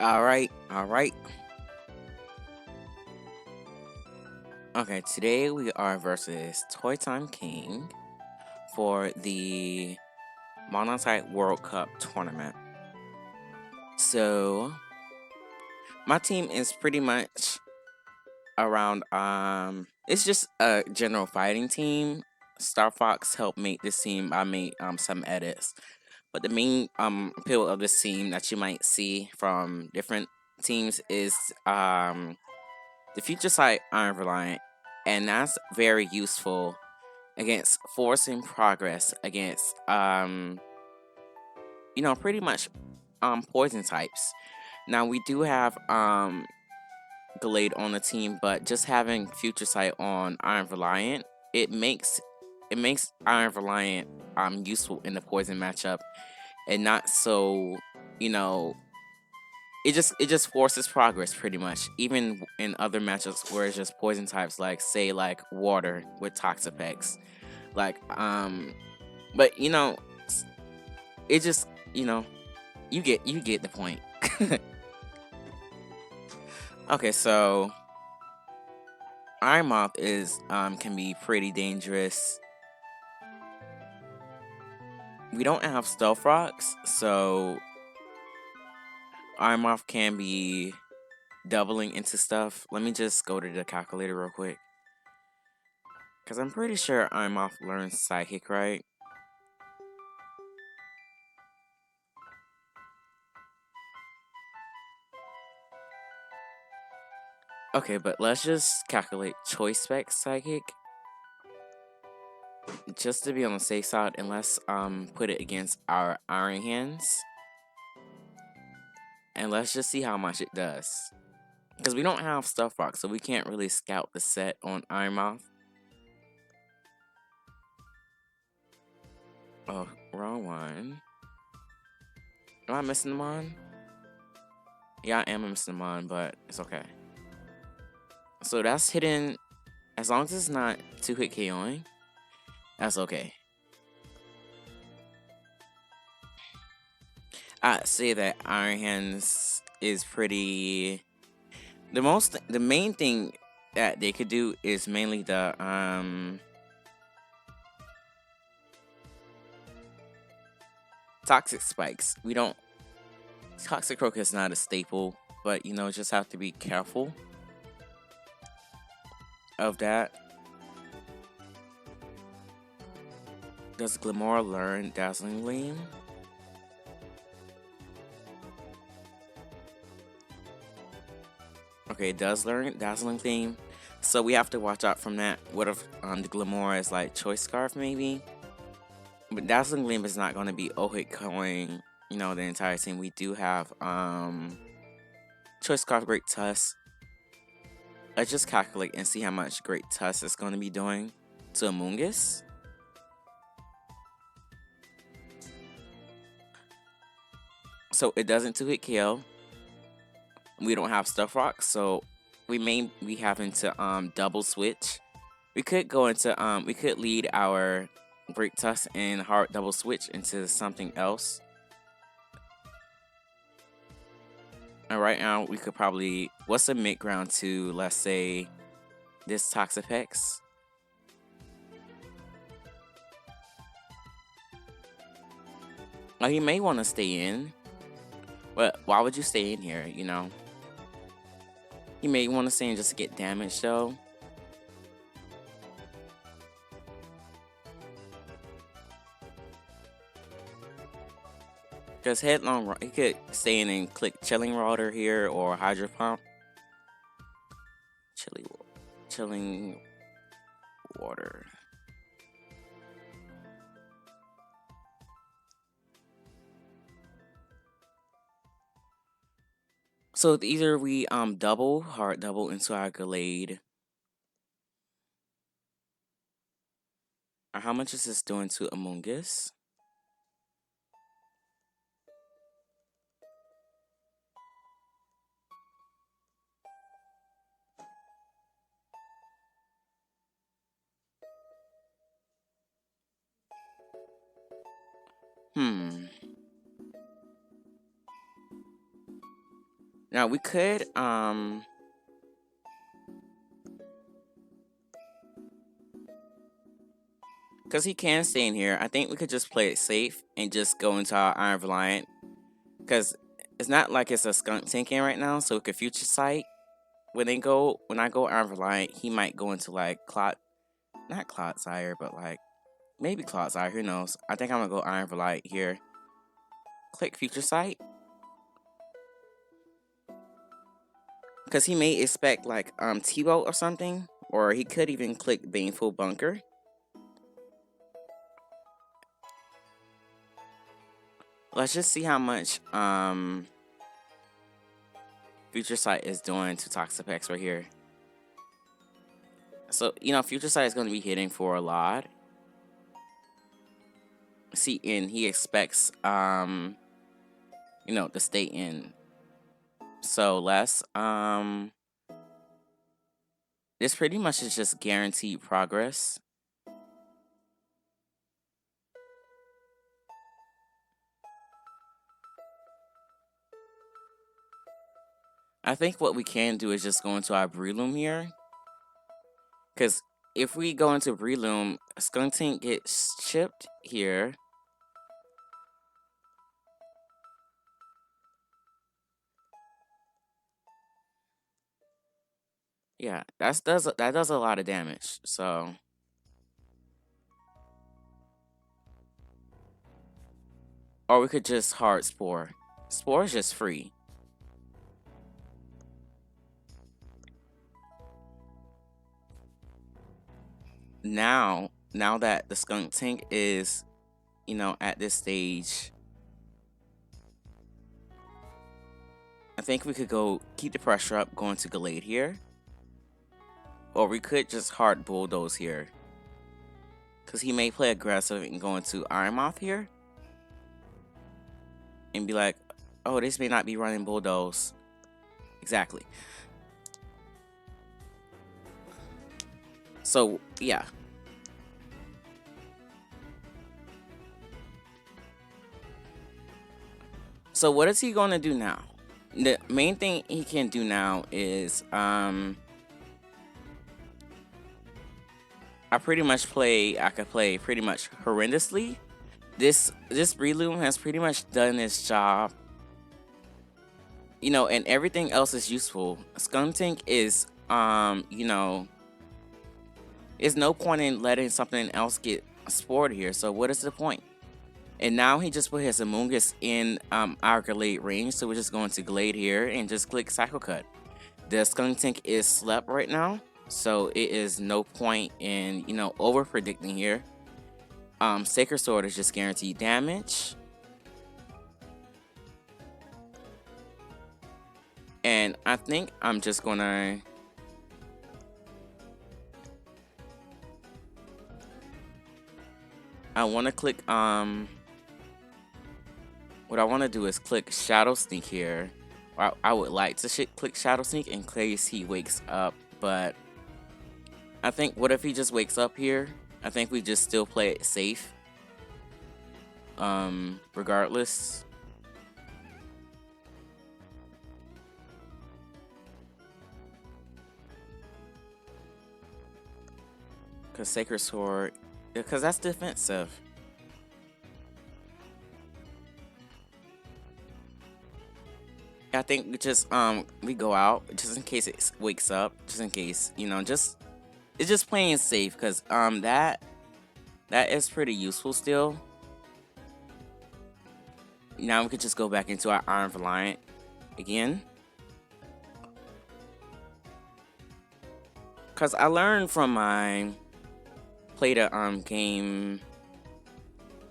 All right, all right. Okay, today we are versus Toy Time King for the Monotype World Cup tournament. So, my team is pretty much around it's just a general fighting team. Star Fox helped make this team. I made some edits. But the main appeal of this team that you might see from different teams is the future sight Iron Reliant, and that's very useful against forcing progress against pretty much poison types. Now we do have Glade on the team, but just having future sight on Iron Reliant, it makes Iron Reliant useful in the poison matchup and not so you know it just forces progress pretty much, even in other matchups where it's just poison types, like say like water with Toxapex. Like but it just you get the point. Okay, so Iron Moth is can be pretty dangerous. We don't have stealth rocks, so Iron Moth can be doubling into stuff. Let me just go to the calculator real quick, because I'm pretty sure Iron Moth learns Psychic, right? Okay, but let's just calculate Choice Spec Psychic, just to be on the safe side, and let's put it against our Iron Hands. And let's just see how much it does. Because we don't have Stuff Rock, so we can't really scout the set on Iron Moth. Oh, wrong one. Am I missing the mon? Yeah, I am missing the mon, but it's okay. So that's hidden. As long as it's not 2-hit KOing, that's okay. I'd say that Iron Hands is pretty. The main thing that they could do is mainly the toxic spikes. We don't Toxic Croak is not a staple, but just have to be careful of that. Does Glimora learn Dazzling Gleam? Okay, it does learn Dazzling Gleam, so we have to watch out from that. What if the Glimora is like Choice Scarf maybe? But Dazzling Gleam is not going to be hit going, the entire team. We do have Choice Scarf, Great Tusk. Let's just calculate and see how much Great Tusk is going to be doing to Amoonguss. So it doesn't 2-hit KO. We don't have Stuff Rock, so we may be having to double switch. We could go into we could lead our Great Tusk and hard double switch into something else. And right now we could probably, what's the mid ground to, let's say, this Toxapex? Like, you may want to stay in, but why would you stay in here? You may want to stay in just to get damage though. Because Headlong, he could stay in and click Chilling Water here or Hydro Pump. Chilling Water. So either we hard double into our Glade. Or how much is this doing to Amoonguss? Hmm. Now we could because he can stay in here, I think we could just play it safe and just go into our Iron Reliant. Because it's not like it's a skunk tank in right now, so we could future sight. When I go Iron Reliant, he might go into like not Clodsire, but like maybe Clodsire, who knows. I think I'm gonna go Iron Reliant here. Click future sight. Because he may expect like T-Bolt or something. Or he could even click Baneful Bunker. Let's just see how much Future Sight is doing to Toxapex right here. So, Future Sight is going to be hitting for a lot. See, and he expects, to stay in. So, this pretty much is just guaranteed progress. I think what we can do is just go into our Breloom here. Because if we go into Breloom, Skuntank gets chipped here. Yeah, that does a lot of damage. So, or we could just hard Spore. Spore is just free. Now that the skunk tank is, at this stage, I think we could go keep the pressure up, going to Gallade here. Or we could just hard Bulldoze here. Because he may play aggressive and go into Ironmouth here. And be like, oh, this may not be running Bulldoze. Exactly. So, yeah. So what is he going to do now? The main thing he can do now is I could play pretty much horrendously. This Breloom has pretty much done its job. And everything else is useful. Skuntank is there's no point in letting something else get spored here. So what is the point? And now he just put his Amoonguss in our Glade range, so we're just going to Glade here and just click Cycle Cut. The Skuntank is slept right now, so it is no point in over predicting here. Sacred Sword is just guaranteed damage. And I think I'm just gonna I wanna click what I wanna do is click Shadow Sneak here. I would like to click Shadow Sneak in case he wakes up, but I think what if he just wakes up here? I think we just still play it safe. Regardless. Cause Sacred Sword, because that's defensive. I think we just we go out just in case it wakes up, just in case, it's just playing safe because that is pretty useful still. Now we could just go back into our Iron Reliant again. Cause I learned from my played a game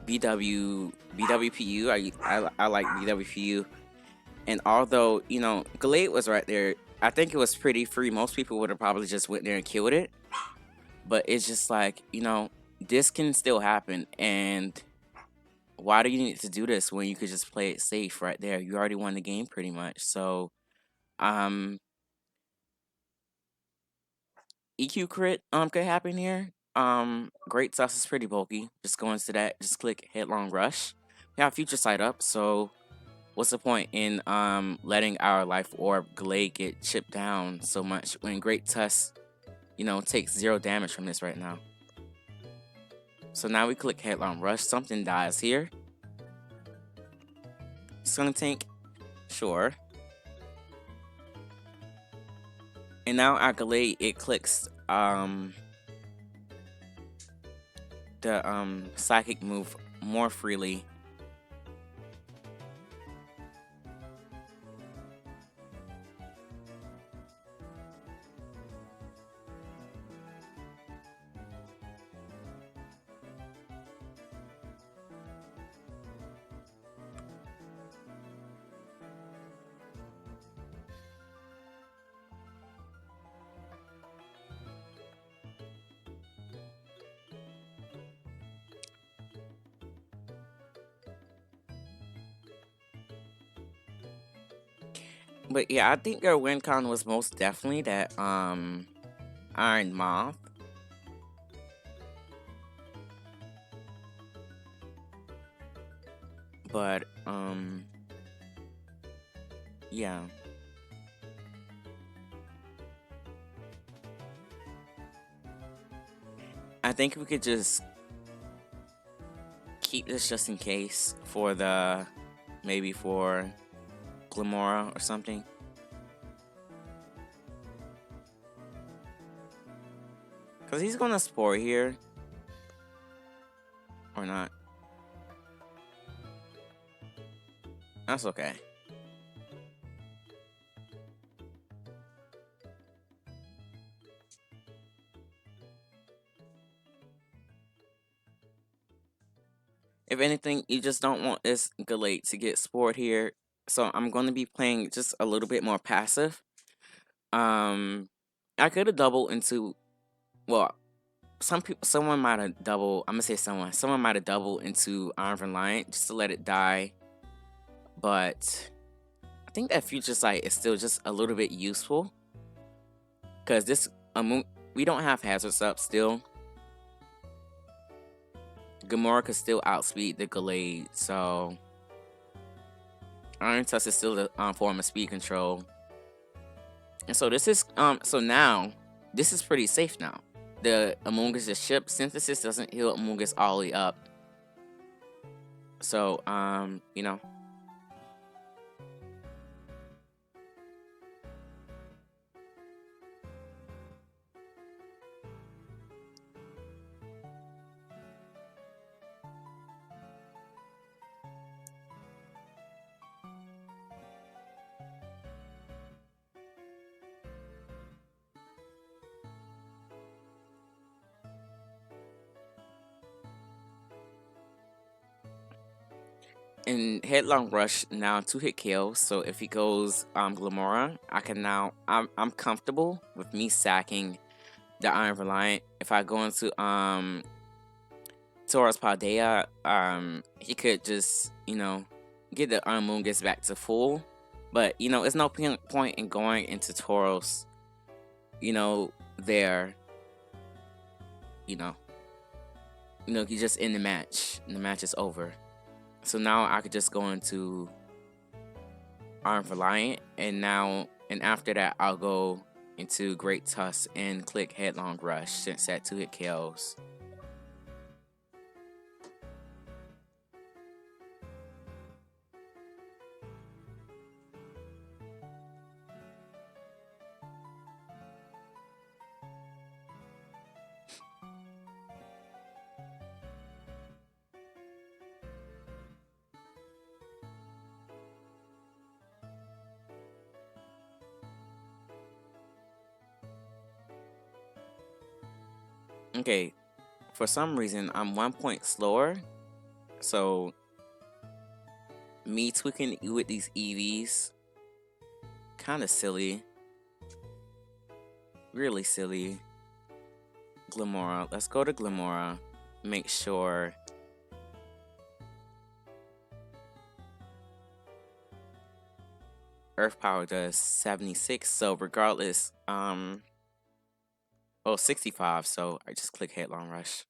BWPU. I like BWPU. And although, Glade was right there, I think it was pretty free. Most people would have probably just went there and killed it. But it's just like, this can still happen. And why do you need to do this when you could just play it safe right there? You already won the game pretty much. So, EQ crit could happen here. Great Sus is pretty bulky. Just go into that. Just click Headlong Rush. We have Future Sight up, so what's the point in letting our life orb Glade get chipped down so much when Great Tusk, takes 0 damage from this right now. So now we click Headlong Rush. Something dies here. Skunk Tank, sure. And now our Glade, it clicks the psychic move more freely. But yeah, I think their win con was most definitely that Iron Moth. But yeah. I think we could just keep this just in case for maybe for Glamora or something. Cause he's gonna Spore here. Or not. That's okay. If anything, you just don't want this Gallade to get Spored here. So I'm gonna be playing just a little bit more passive. I could have doubled into, well, someone might have doubled. I'm gonna say someone might have doubled into Iron Reliant just to let it die. But I think that Future Sight is still just a little bit useful because this we don't have hazards up still. Gamora could still outspeed the Gallade, so Iron Tusk is still the form of speed control. And so this is so now this is pretty safe now. The Amoonguss ship synthesis doesn't heal Amoonguss all the way up. So you know. In Headlong Rush now 2-hit kill, so if he goes Glamora, I can now I'm comfortable with me sacking the Iron Reliant. If I go into Taurus Paldea, he could just, get the Amoonguss back to full. But it's no point in going into Tauros, there, he's just in the match, and the match is over. So now I could just go into Iron Reliant, and after that I'll go into Great Tusk and click Headlong Rush since that 2-hit kills. Okay, for some reason I'm 1 point slower, so me tweaking with these EVs, kind of silly, really silly. Glamora, let's go to Glamora, make sure Earth Power does 76, so regardless, 65, so I just click Headlong Rush.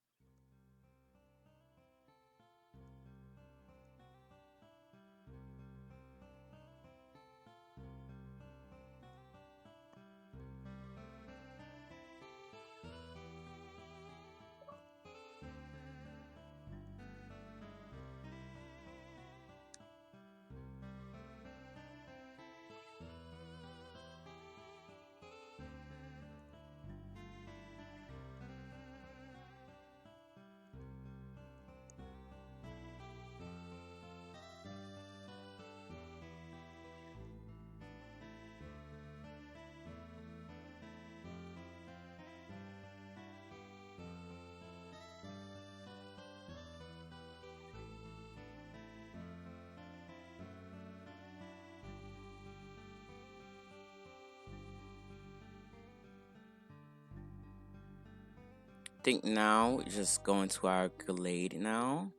think now we just go into our Glade now.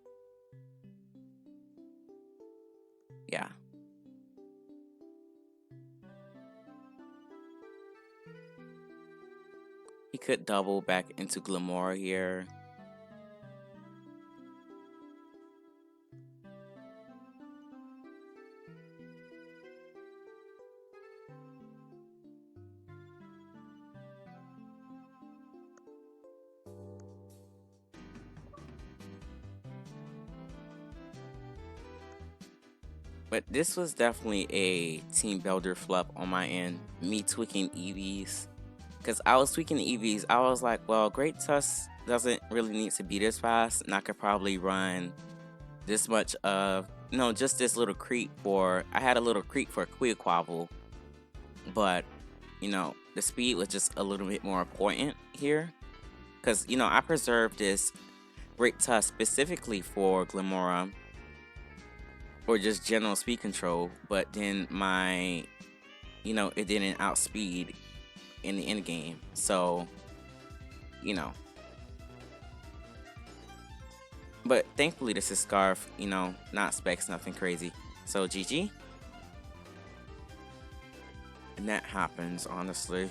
Yeah. He could double back into Glamora here. But this was definitely a team builder flop on my end. Me tweaking EVs. Because I was tweaking the EVs. I was like, well, Great Tusk doesn't really need to be this fast. And I could probably run this much of, no, just this little creep for, I had a little creep for Quavel. But, the speed was just a little bit more important here. Because, I preserved this Great Tusk specifically for Glamora. Or just general speed control, but then it didn't outspeed in the end game. So, but thankfully this is Scarf, not specs, nothing crazy. So GG. And that happens, honestly.